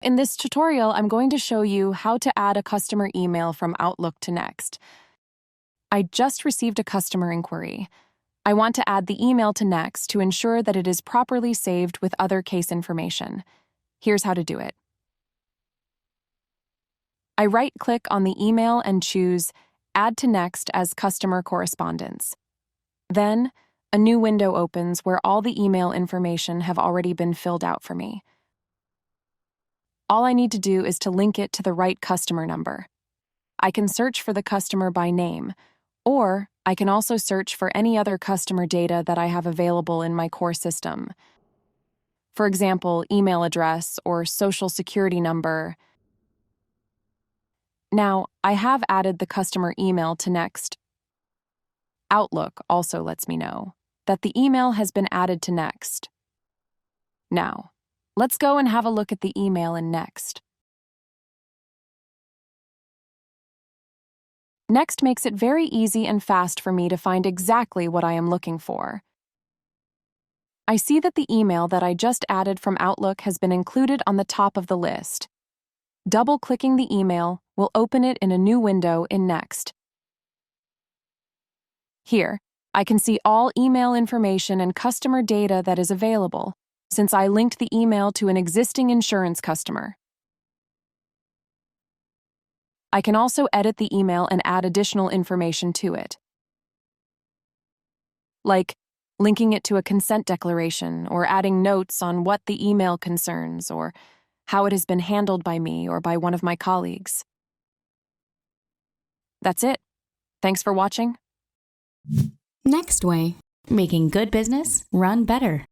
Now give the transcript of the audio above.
In this tutorial, I'm going to show you how to add a customer email from Outlook to Next. I just received a customer inquiry. I want to add the email to Next to ensure that it is properly saved with other case information. Here's how to do it. I right-click on the email and choose Add to Next as Customer Correspondence. Then, a new window opens where all the email information have already been filled out for me. All I need to do is to link it to the right customer number. I can search for the customer by name, or I can also search for any other customer data that I have available in my core system. For example, email address or social security number. Now, I have added the customer email to Next. Outlook also lets me know that the email has been added to Next. Now, let's go and have a look at the email in Next. Next makes it very easy and fast for me to find exactly what I am looking for. I see that the email that I just added from Outlook has been included on the top of the list. Double-clicking the email will open it in a new window in Next. Here, I can see all email information and customer data that is available, since I linked the email to an existing insurance customer. I can also edit the email and add additional information to it, like linking it to a consent declaration or adding notes on what the email concerns or how it has been handled by me or by one of my colleagues. That's it. Thanks for watching. Next Way, making good business run better.